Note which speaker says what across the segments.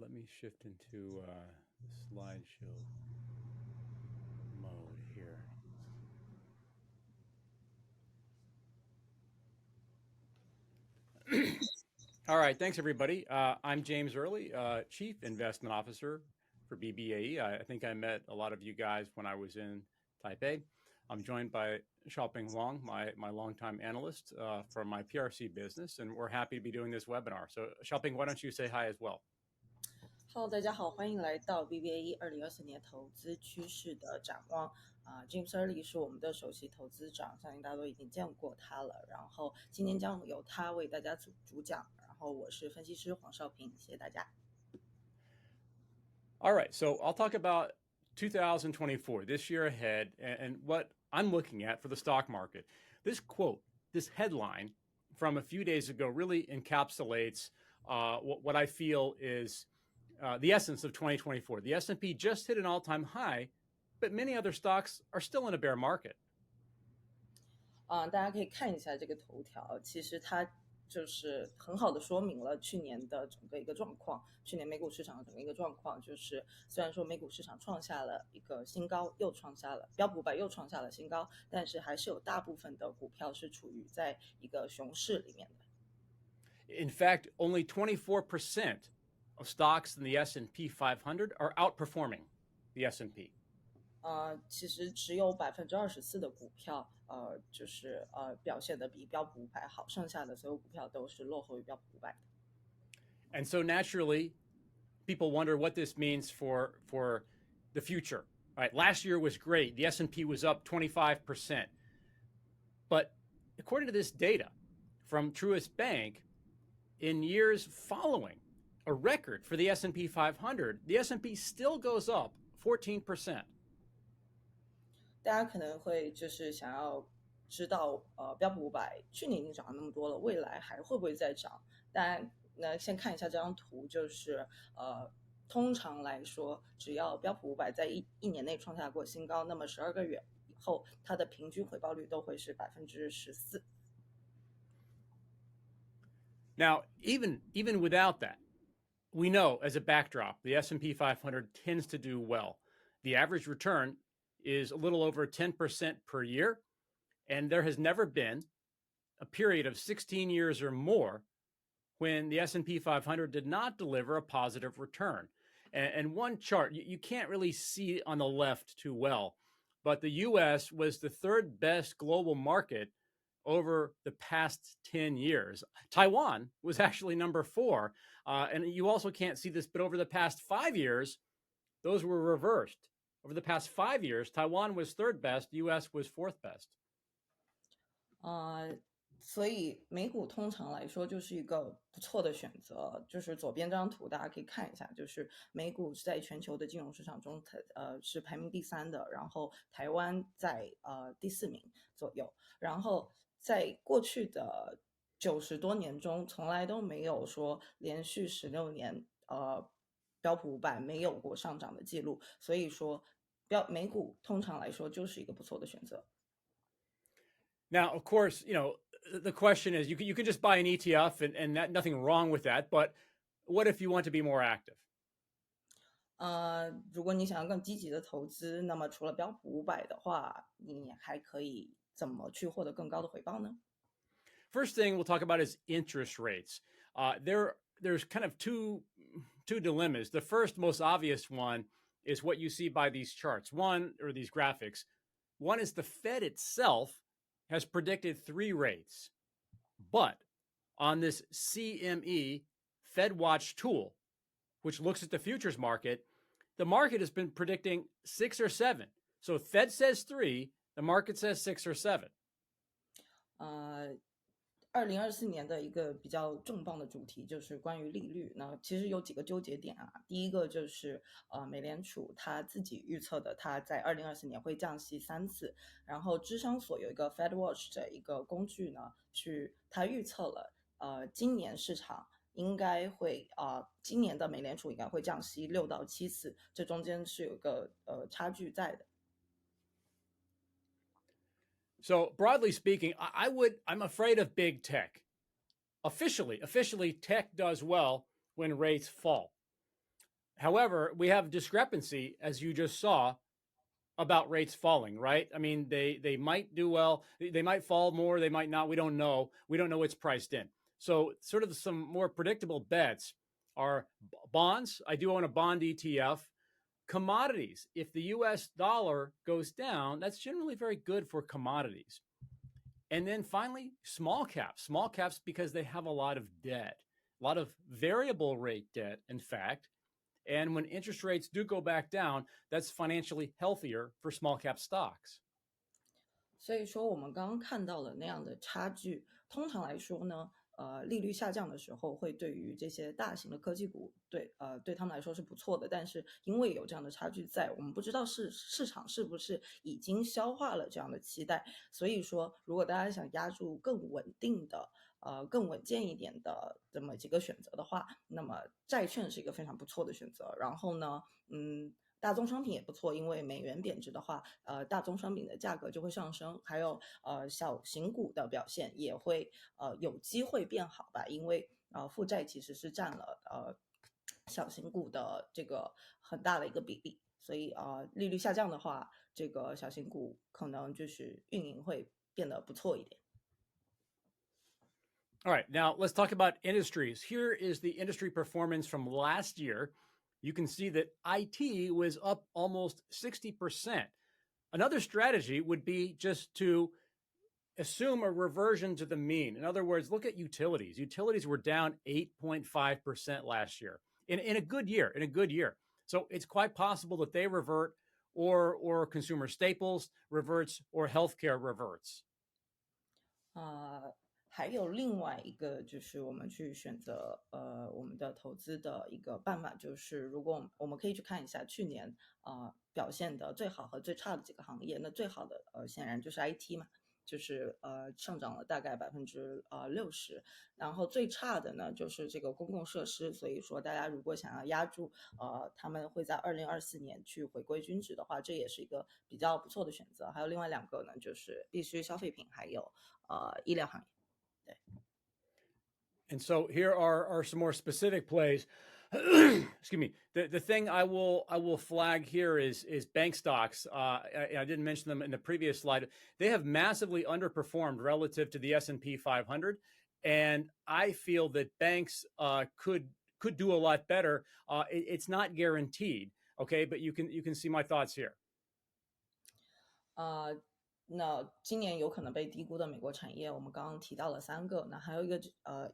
Speaker 1: let me shift into the slideshow mode here. All right, thanks everybody. I'm James Early, Chief Investment Officer for BBAE. I think I met a lot of you guys when I was in Taipei. I'm joined by Xiaoping Wang, my longtime analyst from my PRC business, and we're happy to be doing this webinar. So Xiaoping, why don't you say hi as well?
Speaker 2: Hello， 大家好，欢迎来到 BBAE 2024年投资趋势的展望。James Early 是我们的首席投资长，相信大家都已经见过他了。然后今天将由他为大家主讲，然后我是分析师黄少平，谢谢大家。
Speaker 1: All right, so I'll talk about 2024, this year ahead, and what I'm looking at for the stock market. This quote, this headline from a few days ago really encapsulates what I feel is the essence of 2024. The S&P just hit an all-time high, but many other stocks are still in a bear market.
Speaker 2: 大家可以看一下这个头条，其实它就是很好的说明了去年的整个一个状况。去年美股市场的整个一个状况，就是虽然说美股市场创下了一个新高，又创下了标普500又创下了新高，但是还是有大部分的股票是处于在一个熊市里面的。
Speaker 1: In fact, only 24% of stocks in the S&P 500 are outperforming the S&P.
Speaker 2: 其实只有24%的股票，就是表现得比标普500好，剩下的所有股票都是落后于标普500的。
Speaker 1: And so naturally, people wonder what this means for the future. Right? Last year was great. The S&P was up 25%. But according to this data from Truist Bank, in years following a record for the S&P 500, the S&P still goes up 14%.
Speaker 2: 大家可能会就是想要知道，标普500去年已经涨了那么多了，未来还会不会再涨？当然，那先看一下这张图，就是通常来说，只要标普500在一年内创下过新高，那么12个月以后，它的平均回报率都会是14%。
Speaker 1: Now, even without that, we know as a backdrop, the S&P 500 tends to do well. The average return is a little over 10% per year, and there has never been a period of 16 years or more when the S&P 500 did not deliver a positive return. And one chart, you can't really see on the left too well, but the U.S. was the third best global market over the past 10 years. Taiwan was actually number 4, and you also can't see this, but over the past 5 years, those were reversed. Over the past 5 years, Taiwan was third best, U.S. was fourth best.
Speaker 2: 所以美股通常来说就是一个不错的选择。就是左边这张图大家可以看一下，就是美股在全球的金融市场中，是排名第3的，然后台湾在第4名左右。然后在过去的90多年中，从来都没有说连续16年标普500没有过上涨的记录，所以说美股通常来说就是一个不错的选择。
Speaker 1: Now, of course, the question is, you can just buy an ETF and nothing wrong with that, but what if you want to be more active?
Speaker 2: 如果你想要更积极的投资，那么除了标普500的话，你还可以怎么去获得更高的回报呢？
Speaker 1: First thing we'll talk about is interest rates. There's kind of two dilemmas. The first, most obvious one is what you see by these charts. These graphics. One is the Fed itself has predicted 3 rates. But on this CME Fed Watch tool, which looks at the futures market, the market has been predicting 6 or 7. So Fed says 3, the market says 6 or 7.
Speaker 2: 2024年的一个比较重磅的主题就是关于利率。那其实有几个纠结点啊。第一个就是美联储它自己预测的，它在2024年会降息3次。然后芝商所有一个 Fed Watch 的一个工具呢，它预测了今年市场应该会今年的美联储应该会降息6到7次，这中间是有一个差距在的。
Speaker 1: So broadly speaking, I'm afraid of big tech. Officially, tech does well when rates fall. However, we have discrepancy, as you just saw, about rates falling, right? I mean, they might do well, they might fall more, they might not, we don't know. We don't know what's priced in. So sort of some more predictable bets are bonds. I do own a bond ETF. Commodities. If the US dollar goes down, that's generally very good for commodities. And then finally, small caps. Small caps because they have a lot of debt, a lot of variable rate debt, in fact. And when interest rates do go back down, that's financially healthier for small cap stocks.
Speaker 2: 所以说，我们刚刚看到了那样的差距。通常来说呢，利率下降的时候，会对于这些大型的科技股，对他们来说是不错的。但是因为有这样的差距在，我们不知道市场是不是已经消化了这样的期待。所以说，如果大家想押注更稳定的、更稳健一点的这么几个选择的话，那么债券是一个非常不错的选择。然后呢，大宗商品也不错，因为美元贬值的话，大宗商品的价格就会上升，还有小型股的表现也会有机会变好吧，因为负债其实是占了小型股的这个很大的一个比例，所以利率下降的话，这个小型股可能就是运营会变得不错一点。
Speaker 1: All right, now let's talk about industries. Here is the industry performance from last year. You can see that IT was up almost 60%. Another strategy would be just to assume a reversion to the mean. In other words, look at utilities. Utilities were down 8.5% last year in a good year. So it's quite possible that they revert or consumer staples reverts or healthcare reverts.
Speaker 2: 还有另外一个就是我们去选择我们的投资的一个办法，就是如果我们可以去看一下去年表现的最好和最差的几个行业，那最好的显然就是 IT 嘛，就是上涨了大概60%，然后最差的呢就是这个公共设施，所以说大家如果想要押注他们会在2024年去回归均值的话，这也是一个比较不错的选择。还有另外两个呢，就是必须消费品还有医疗行业。
Speaker 1: And so here are some more specific plays. Excuse me. The thing I will flag here is bank stocks. I didn't mention them in the previous slide. They have massively underperformed relative to the S&P 500, and I feel that banks could do a lot better. It's not guaranteed, okay? But you can see my thoughts here.
Speaker 2: 那今年有可能被低估的美国产业，我们刚刚提到了3个，那还有一个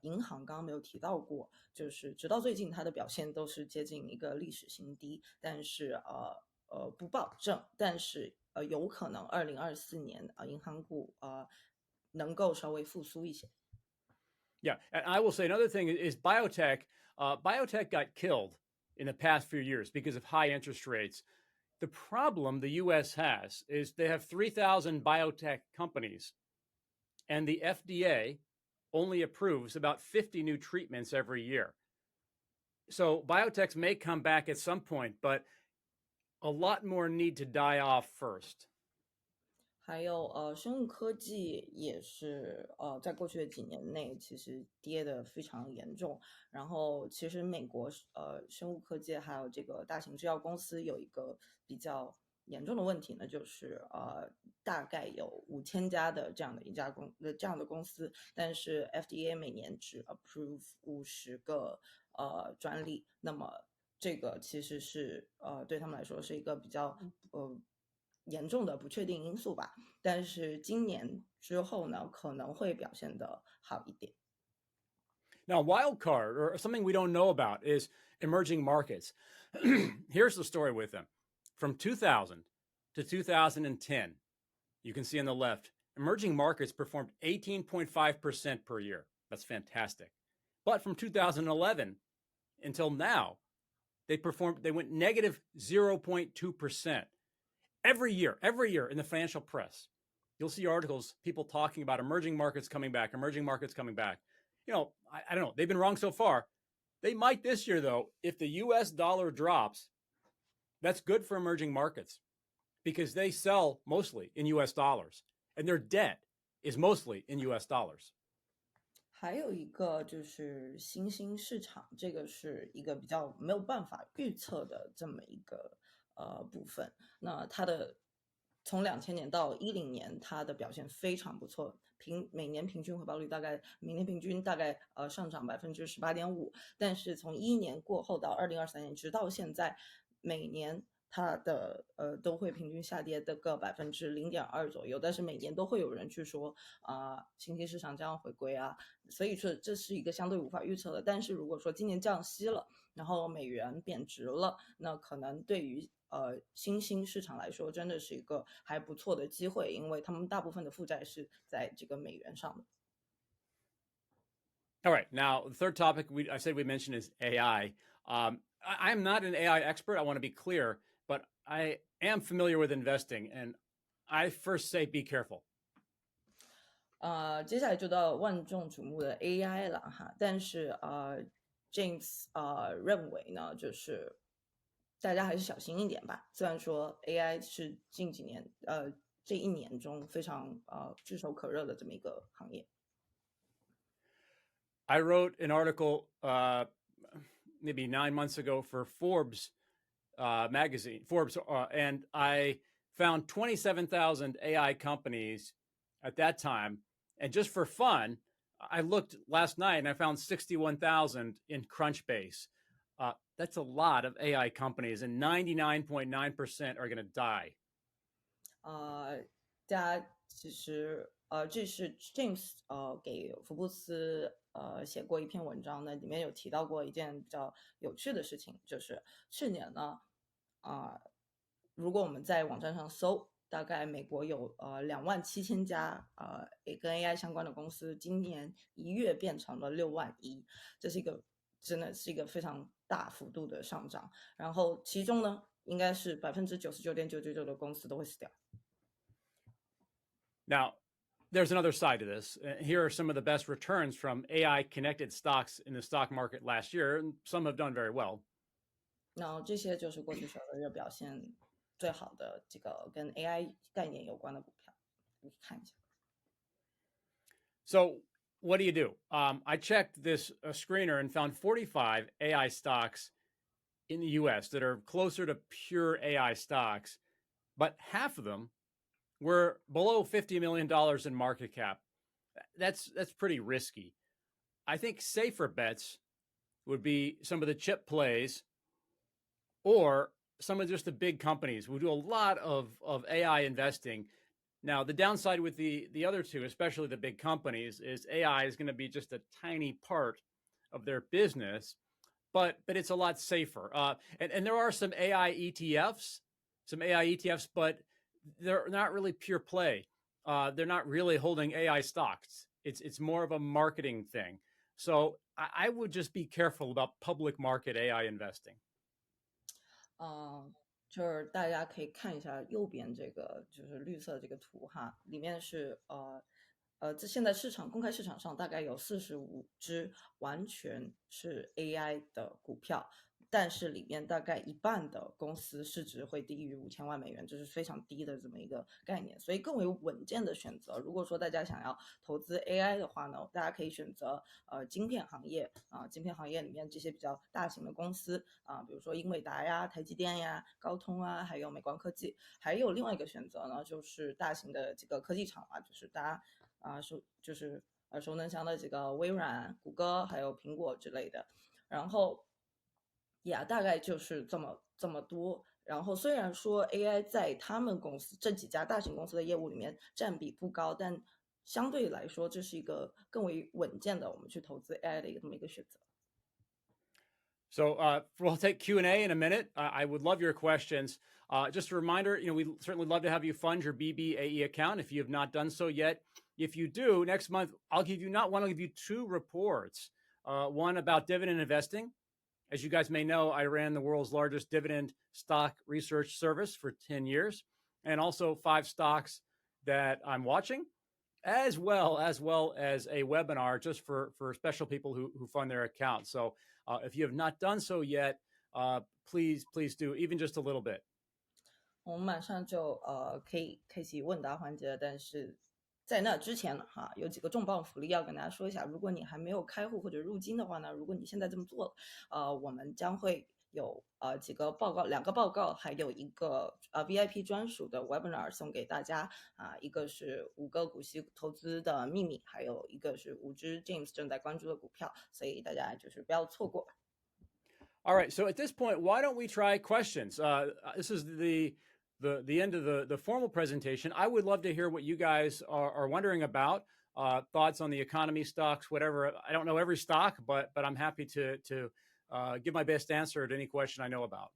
Speaker 2: 银行刚刚没有提到过，就是直到最近它的表现都是接近一个历史新低，但是不保证，但是有可能2024年银行股能够稍微复苏一些。
Speaker 1: Yeah, and I will say another thing is biotech. Biotech got killed in the past few years because of high interest rates. The problem the U.S. has is they have 3,000 biotech companies, and the FDA only approves about 50 new treatments every year. So biotechs may come back at some point, but a lot more need to die off first.
Speaker 2: 还有生物科技也是在过去的几年内其实跌得非常严重。然后其实美国生物科技还有这个大型制药公司有一个比较严重的问题呢，就是大概有5000家的这样的公司，但是 FDA 每年只 approve 50个专利，那么这个其实是对他们来说是一个比较严重的不确定因素吧，但是今年之后呢，可能会表现得好一点。
Speaker 1: Now, wild card, or something we don't know about, is emerging markets. Here's the story with them. From 2000 to 2010, you can see on the left, emerging markets performed 18.5% per year. That's fantastic. But from 2011 until now, they went negative 0.2%. Every year in the financial press, you'll see articles, people talking about emerging markets coming back. You know, I don't know. They've been wrong so far. They might this year, though. If the U.S. dollar drops, that's good for emerging markets because they sell mostly in U.S. dollars and their debt is mostly in U.S. dollars.
Speaker 2: 还有一个就是新兴市场，这个是一个比较没有办法预测的这么一个部分。那它的从2000年到2010年，它的表现非常不错，每年平均回报率每年平均大概上涨18.5%，但是从2011年过后到2023年，直到现在，每年它的都会平均下跌的个0.2%左右，但是每年都会有人去说新兴市场将要回归啊，所以说这是一个相对无法预测的。但是如果说今年降息了，然后美元贬值了，那可能对于新兴市场来说，真的是一个还不错的机会，因为他们大部分的负债是在这个美元上的。
Speaker 1: All right. Now, the third topic I said we mentioned is AI. I'm not an AI expert. I want to be clear, but I am familiar with investing, and I first say be careful.
Speaker 2: 接下来就到万众瞩目的 AI 了哈，但是James 认为呢，就是大家还是小心一点吧。虽然说 AI 是近几年这一年中非常炙手可热的这么一个行业。
Speaker 1: I wrote an article maybe 9 months ago for Forbes magazine, and I found 27,000 AI companies at that time. And just for fun, I looked last night and I found 61,000 in Crunchbase. That's a lot of AI companies, and 99.9% are going to die.
Speaker 2: 大家其实这是 James 给福布斯写过一篇文章呢，里面有提到过一件比较有趣的事情，就是去年呢如果我们在网站上搜，大概美国有27000家跟 AI 相关的公司，今年1月变成了6万1，这是真的是一个非常大幅度的上涨。然后其中呢，应该是99.999%的公司都会死掉。
Speaker 1: Now, there's another side to this. Here are some of the best returns from AI-connected stocks in the stock market last year, and some have done very well.
Speaker 2: 那这些就是过去12个月表现最好的这个跟 AI 概念有关的股票，你看一下。
Speaker 1: So what do? I checked this screener and found 45 AI stocks in the US that are closer to pure AI stocks, but half of them were below $50 million in market cap. That's pretty risky. I think safer bets would be some of the chip plays or some of just the big companies. We do a lot of AI investing. Now, the downside with the other two, especially the big companies, is AI is going to be just a tiny part of their business, but it's a lot safer. And there are some AI ETFs, but they're not really pure play. They're not really holding AI stocks. It's more of a marketing thing. So I would just be careful about public market AI investing.
Speaker 2: 就是大家可以看一下右边这个就是绿色这个图哈，里面是这现在公开市场上大概有45只完全是 AI 的股票，但是里面大概一半的公司市值会低于5000万美元，这是非常低的这么一个概念，所以更为稳健的选择。如果说大家想要投资 AI 的话呢，大家可以选择晶片行业晶片行业里面这些比较大型的公司比如说英伟达呀、台积电呀、高通啊，还有美光科技。还有另外一个选择呢，就是大型的这个科技厂就是大家就是耳熟能详的这个微软、谷歌还有苹果之类的。然后大概就是这么多。然后虽然说 AI 在他们公司这几家大型公司的业务里面占比不高，但相对来说这是一个更为稳健的我们去投资 AI 的这么一个选择。
Speaker 1: So we'll take Q&A in a minute. I would love your questions. Just a reminder, we certainly love to have you fund your BBAE account if you have not done so yet. If you do, next month, I'll give you 2 reports. One about dividend investing. As you guys may know, I ran the world's largest dividend stock research service for 10 years, and also 5 stocks that I'm watching, as well as a webinar just for special people who fund their account. So if you have not done so yet, please do, even just a little bit.
Speaker 2: 我们马上就可以开启问答环节，但是在那之前哈，有几个重磅福利要跟大家说一下。如果你还没有开户或者入金的话呢，如果你现在这么做了，我们将会有几个报告，2个报告，还有一个VIP 专属的 webinar 送给大家一个是5个股息投资的秘密，还有一个是5只 James 正在关注的股票，所以大家就是不要错过。
Speaker 1: All right, so at this point, why don't we try questions? This is the end of the formal presentation. I would love to hear what you guys are wondering about, thoughts on the economy, stocks, whatever. I don't know every stock, but I'm happy to give my best answer to any question I know about.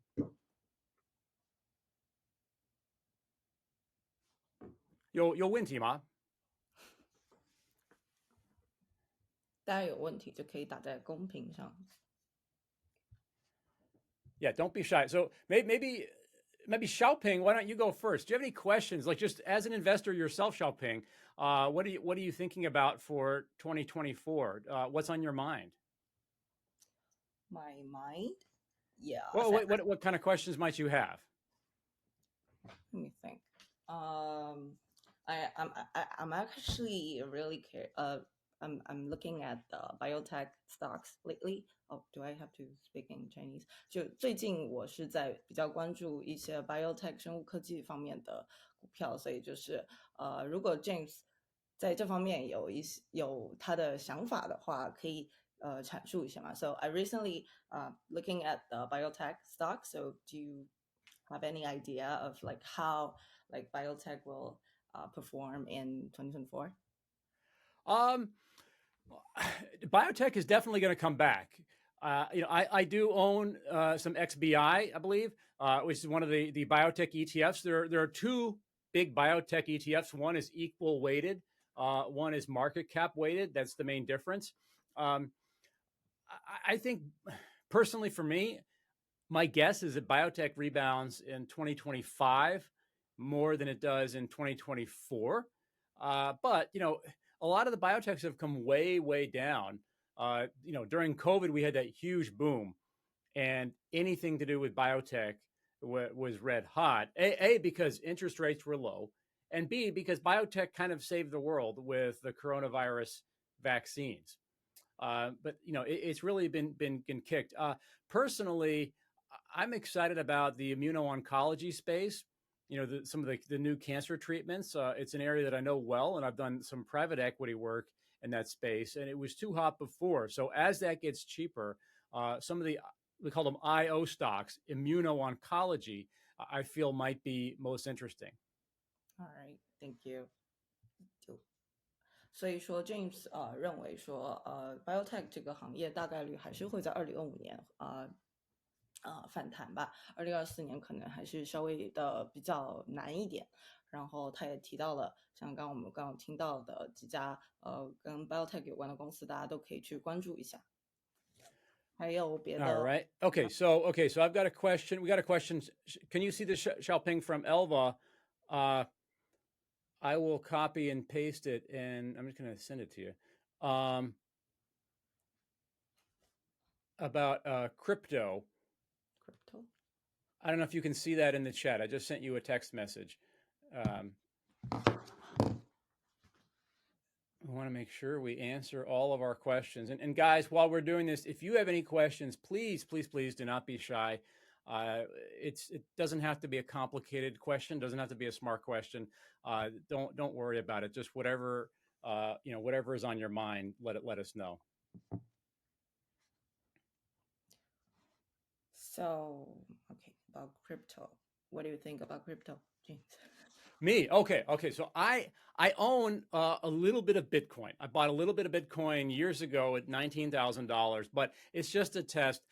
Speaker 1: 有问题吗？
Speaker 2: 大家有问题就可以打在公屏上。
Speaker 1: Yeah, don't be shy. So maybe Xiaoping, why don't you go first? Do you have any questions? Like just as an investor yourself, Xiaoping, what are you thinking about for 2024? What's on your mind?
Speaker 2: My mind? Yeah.
Speaker 1: Well, what kind of questions might you have?
Speaker 2: Let me think. I'm actually really I'm looking at the biotech stocks lately. Oh, do I have to speak in Chinese? 就最近我是在比较关注一些 biotech 生物科技方面的股票，所以就是如果 James 在这方面有他的想法的话，可以阐述一下嘛。So I recently looking at the biotech stock. So do you have any idea of like how like biotech will perform in 2024?
Speaker 1: Biotech is definitely going to come back. I do own some XBI, I believe, which is one of the biotech ETFs. There are 2 big biotech ETFs. One is equal weighted. One is market cap weighted. That's the main difference. I think personally for me, my guess is that biotech rebounds in 2025 more than it does in 2024. But, a lot of the biotechs have come way, way down. During COVID, we had that huge boom, and anything to do with biotech was red hot. A, because interest rates were low, and B, because biotech kind of saved the world with the coronavirus vaccines. But it's really been kicked. Personally, I'm excited about the immuno-oncology space. Some of the new cancer treatments. It's an area that I know well, and I've done some private equity work in that space, and it was too hot before. So as that gets cheaper, some of we call them IO stocks, immuno-oncology, I feel might be most interesting.
Speaker 2: All right, thank you. 所以说 James 认为说biotech 这个行业大概率还是会在2025年反弹吧，2024年可能还是稍微的比较难一点。然后他也提到了，像我们刚刚听到的几家跟 biotech 有关的公司，大家都可以去关注一下。还有别的。
Speaker 1: All right. Okay. So I've got a question. We got a question. Can you see the Xiaoping from Elva? I will copy and paste it, and I'm just going to send it to you. About crypto.
Speaker 2: Crypto?
Speaker 1: I don't know if you can see that in the chat. I just sent you a text message. We want to make sure we answer all of our questions. And guys, while we're doing this, if you have any questions, please do not be shy. It doesn't have to be a complicated question. Doesn't have to be a smart question. Don't worry about it. Just whatever whatever is on your mind, let us know.
Speaker 2: So, okay, about crypto. What do you think about crypto, James?
Speaker 1: Me? Okay. So I own a little bit of Bitcoin. I bought a little bit of Bitcoin years ago at $19,000, but it's just a test.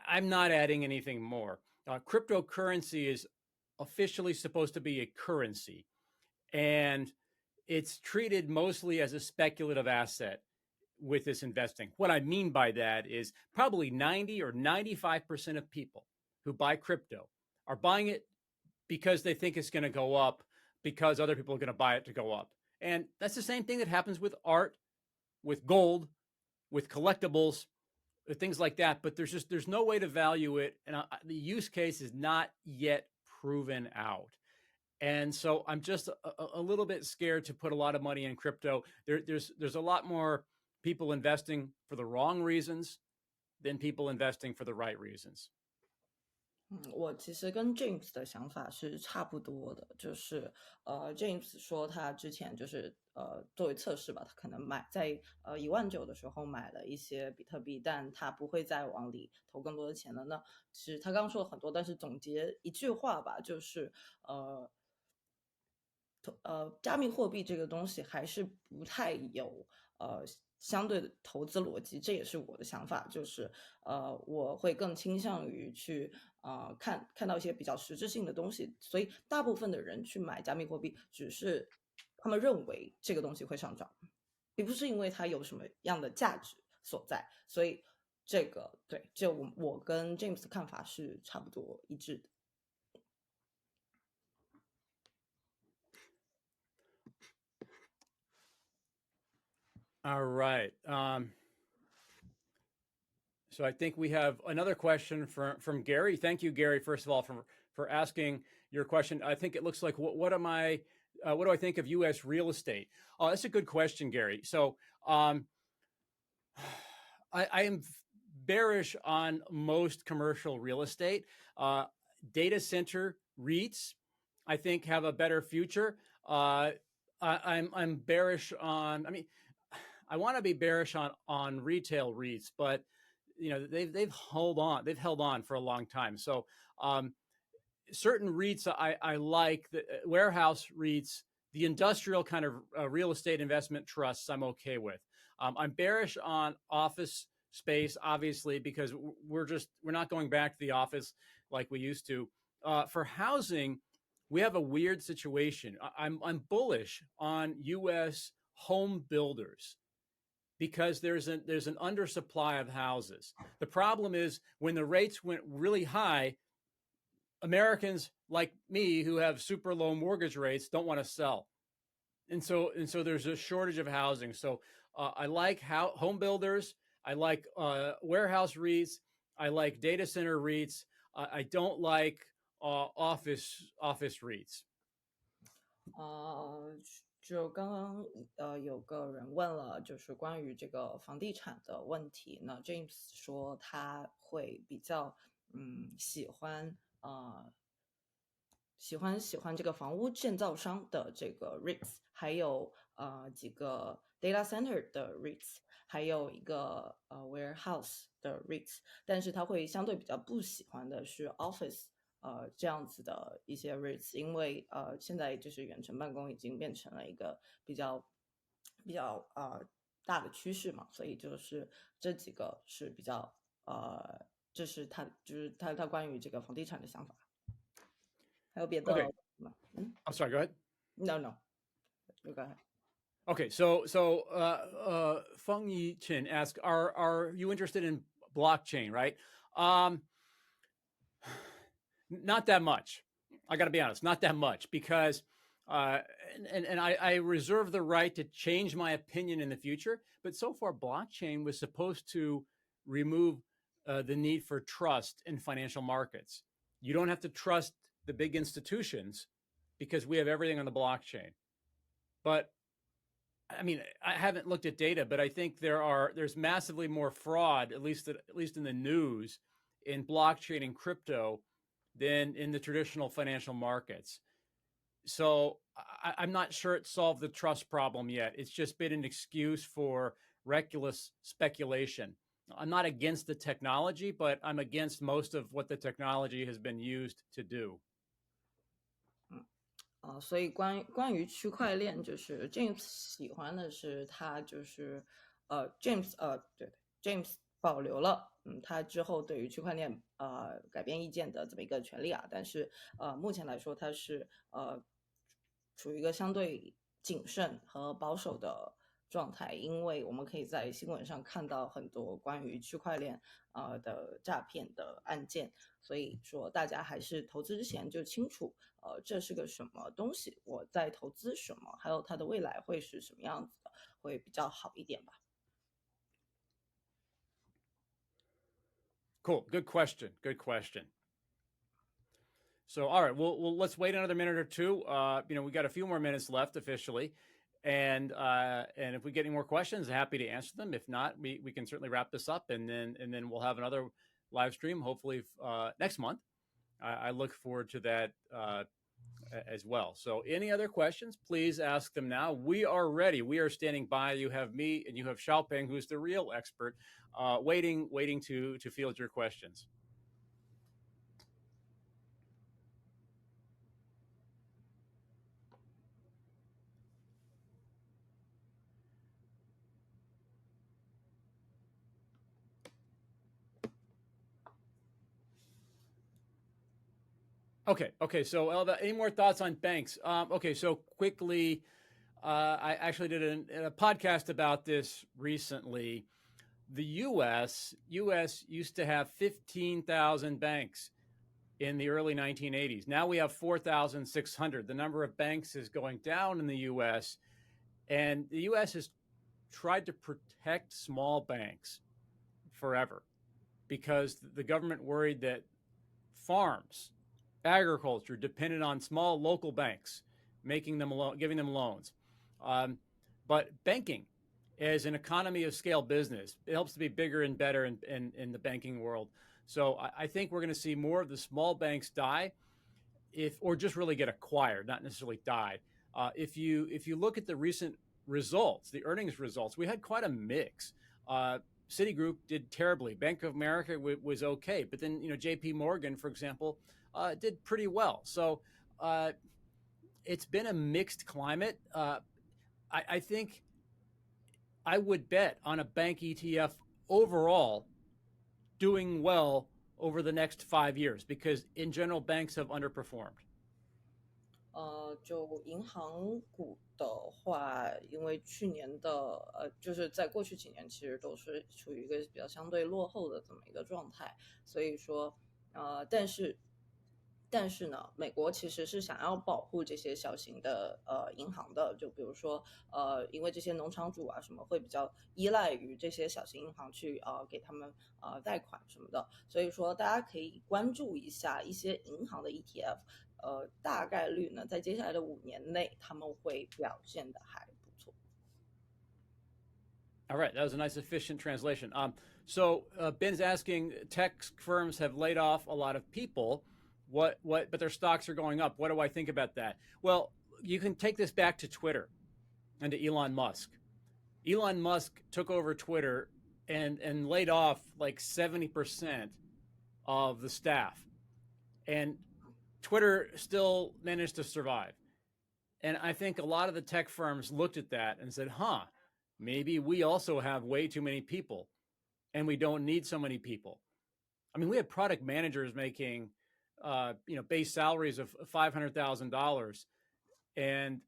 Speaker 1: I'm not adding anything more. Cryptocurrency is officially supposed to be a currency, and it's treated mostly as a speculative asset with this investing. What I mean by that is probably 90 or 95% of people who buy crypto are buying it because they think it's going to go up because other people are going to buy it to go up. And that's the same thing that happens with art, with gold, with collectibles, things like that. But there's no way to value it. And the use case is not yet proven out. And so I'm just a little bit scared to put a lot of money in crypto. There's a lot more people investing for the wrong reasons than people investing for the right reasons.
Speaker 2: 我其实跟 James 的想法是差不多的，就是James 说他之前就是作为测试吧，他可能在19000的时候买了一些比特币，但他不会再往里投更多的钱了。那其实他刚刚说了很多，但是总结一句话吧，就是加密货币这个东西还是不太有相对的投资逻辑，这也是我的想法，就是我会更倾向于去看到一些比较实质性的东西，所以大部分的人去买加密货币，只是他们认为这个东西会上涨，并不是因为它有什么样的价值所在，所以这个对，就我跟 James 的看法是差不多一致的。
Speaker 1: All right. So I think we have another question from Gary. Thank you, Gary, first of all, for asking your question. I think it looks like what do I think of U.S. real estate? Oh, that's a good question, Gary. So I am bearish on most commercial real estate. Data center REITs, I think, have a better future. I'm bearish on. I mean, I want to be bearish on retail REITs, but they've held on for a long time. So certain REITs I like, the warehouse REITs, the industrial kind of real estate investment trusts I'm okay with. I'm bearish on office space, obviously, because we're not going back to the office like we used to. For housing, we have a weird situation. I'm bullish on U.S. home builders, because there's an undersupply of houses. The problem is when the rates went really high, Americans like me who have super low mortgage rates don't want to sell. And so there's a shortage of housing. So I like home builders. I like warehouse REITs. I like data center REITs. I don't like office REITs.
Speaker 2: 就刚刚有个人问了，就是关于这个房地产的问题。那 James 说他会比较喜欢这个房屋建造商的这个 REITs， 还有几个 data center 的 REITs， 还有一个warehouse 的 REITs， 但是他会相对比较不喜欢的是 office。这样子的一些 REITs， 因为现在就是远程办公已经变成了一个比较大的趋势嘛，所以就是这几个是比较这是他关于这个房地产的想法。还有别的吗
Speaker 1: ？I'm sorry. Go ahead.
Speaker 2: No. You go ahead.
Speaker 1: Okay, so Feng Yi Chen asks, are you interested in blockchain? Right. Not that much. I got to be honest, not that much, because and I reserve the right to change my opinion in the future. But so far, blockchain was supposed to remove the need for trust in financial markets. You don't have to trust the big institutions because we have everything on the blockchain. But I mean, I haven't looked at data, but I think there's massively more fraud, at least in the news, in blockchain and crypto than in the traditional financial markets. So I'm not sure it solved the trust problem yet. It's just been an excuse for reckless speculation. I'm not against the technology, but I'm against most of what the technology has been used to do.
Speaker 2: 所以关于区块链，就是 James 喜欢的是他就是James 保留了他之后对于区块链改变意见的这么一个权利啊，但是目前来说他是处于一个相对谨慎和保守的状态，因为我们可以在新闻上看到很多关于区块链的诈骗的案件，所以说大家还是投资之前就清楚这是个什么东西，我在投资什么，还有它的未来会是什么样子的，会比较好一点吧。
Speaker 1: Cool. Good question. So, all right, let's wait another minute or two. We got a few more minutes left officially. And if we get any more questions, happy to answer them. If not, we can certainly wrap this up, and then we'll have another live stream, hopefully next month. I look forward to that as well. So any other questions, please ask them now. We are ready. We are standing by. You have me and you have Xiaopeng, who's the real expert, waiting to field your questions. Okay. So Elva, any more thoughts on banks? Okay, so quickly, I actually did a podcast about this recently. The U.S. used to have 15,000 banks in the early 1980s. Now we have 4,600. The number of banks is going down in the U.S., and the U.S. has tried to protect small banks forever because the government worried that farms, agriculture depended on small local banks, giving them loans. But banking is an economy of scale business. It helps to be bigger and better in the banking world. So I think we're going to see more of the small banks die, or just really get acquired, not necessarily die. If you look at the recent results, the earnings results, we had quite a mix. Citigroup did terribly. Bank of America was okay, but then J.P. Morgan, for example, did pretty well. So it's been a mixed climate. I think I would bet on a bank ETF overall doing well over the next 5 years because in general banks have underperformed.
Speaker 2: 就银行股的话，因为去年的就是在过去几年其实都是处于一个比较相对落后的这么一个状态，所以说但是呢，美国其实是想要保护这些小型的银行的，就比如说因为这些农场主啊什么会比较依赖于这些小型银行去给他们贷款什么的，所以说大家可以关注一下一些银行的 ETF，大概率呢在接下来的5年内他们会表现的还不错。
Speaker 1: All right, that was a nice efficient translation. So Ben's asking, tech firms have laid off a lot of people. But their stocks are going up. What do I think about that? Well, you can take this back to Twitter and to Elon Musk. Elon Musk took over Twitter and laid off like 70% of the staff. And Twitter still managed to survive. And I think a lot of the tech firms looked at that and said, maybe we also have way too many people and we don't need so many people. I mean, we had product managers making base salaries of $500,000, and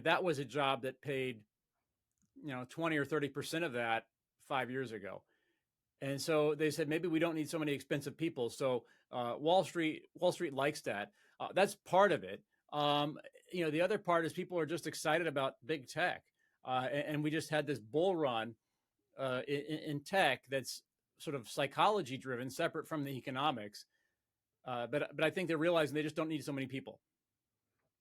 Speaker 1: that was a job that paid 20 or 30% of that 5 years ago, and so they said maybe we don't need so many expensive people. So Wall Street likes that. That's part of it. The other part is people are just excited about big tech, and we just had this bull run in tech that's sort of psychology driven, separate from the economics. But I think they're realizing they just don't need so many people.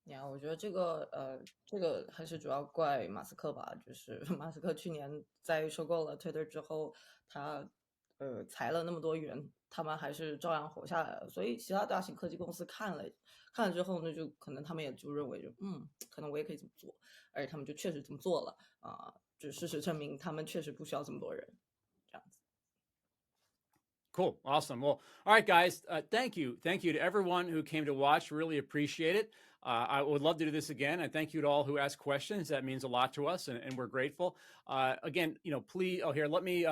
Speaker 2: 我觉得这个还是主要怪马斯克吧，就是马斯克去年在收购了 Twitter 之后，他裁了那么多员，他们还是照样活下来了。所以其他大型科技公司看了之后呢，就可能他们也就认为可能我也可以这么做，而且他们就确实这么做了就事实证明他们确实不需要这么多人。
Speaker 1: Cool. Awesome. Well, all right, guys. Thank you. Thank you to everyone who came to watch. Really appreciate it. I would love to do this again. And thank you to all who asked questions. That means a lot to us, and we're grateful. Again, please. Oh, here, let me.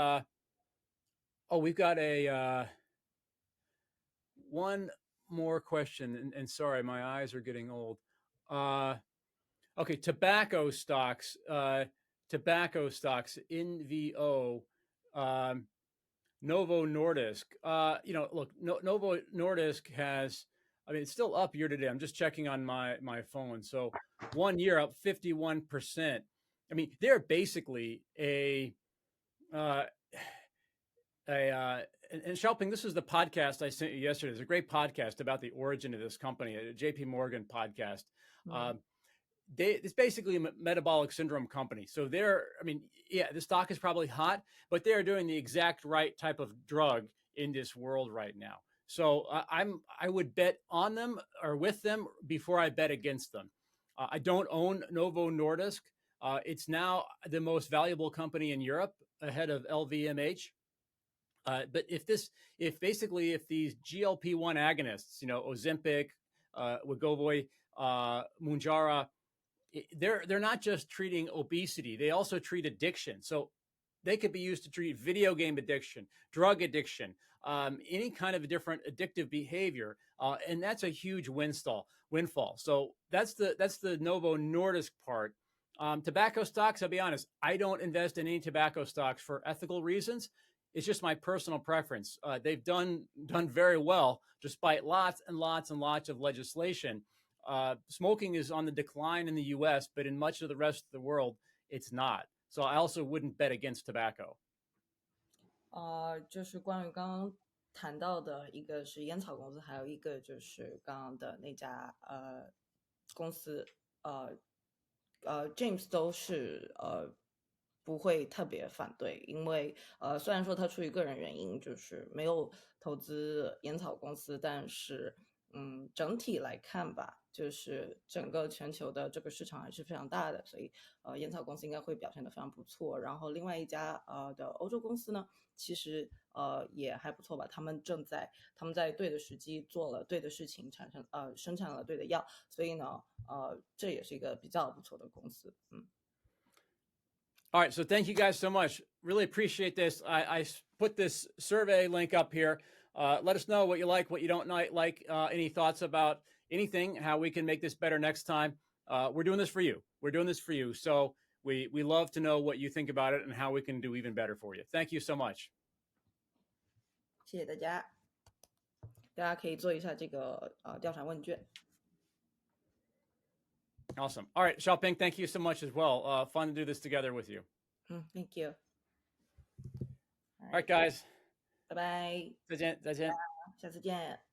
Speaker 1: We've got one more question. And sorry, my eyes are getting old. Okay, tobacco stocks. NVO. Novo Nordisk. Look, Novo Nordisk has, it's still up year to date. I'm just checking on my phone. So 1 year up 51%. They're basically and Xiaoping, this is the podcast I sent you yesterday. There's a great podcast about the origin of this company, a JP Morgan podcast. It's basically a metabolic syndrome company. So the stock is probably hot, but they're doing the exact right type of drug in this world right now. So I would bet on them or with them before I bet against them. I don't own Novo Nordisk. It's now the most valuable company in Europe, ahead of LVMH. But if these GLP-1 agonists, Ozempic, Wegovy, Mounjaro, they're not just treating obesity; they also treat addiction. So they could be used to treat video game addiction, drug addiction, any kind of different addictive behavior, and that's a huge windfall. So that's the Novo Nordisk part. Tobacco stocks, I'll be honest, I don't invest in any tobacco stocks for ethical reasons. It's just my personal preference. They've done very well despite lots and lots and lots of legislation. Smoking is on the decline in the U.S., but in much of the rest of the world, it's not. So I also wouldn't bet against tobacco.
Speaker 2: 就是关于刚刚谈到的，一个是烟草公司，还有一个就是刚刚的那家公司，James 都是不会特别反对，因为虽然说他出于个人原因就是没有投资烟草公司，但是整体来看吧，就是整个全球的这个市场还是非常大的，所以烟草公司应该会表现得非常不错。然后另外一家的欧洲公司呢，其实也还不错吧，他们在对的时机做了对的事情，生产了对的药，所以呢这也是一个比较不错的公司。
Speaker 1: All right, so thank you guys so much. Really appreciate this. I put this survey link up here. Let us know what you like, what you don't like, any thoughts about anything, how we can make this better next time. We're doing this for you. We're doing this for you. So we love to know what you think about it and how we can do even better for you. Thank you so much.
Speaker 2: 谢谢大家，大家可以做一下这个调查问卷。
Speaker 1: Awesome. All right, Xiaoping, thank you so much as well. Fun to do this together with you.
Speaker 2: Thank you.
Speaker 1: All right, guys.
Speaker 2: 拜拜。
Speaker 1: 再见。
Speaker 2: 下次见。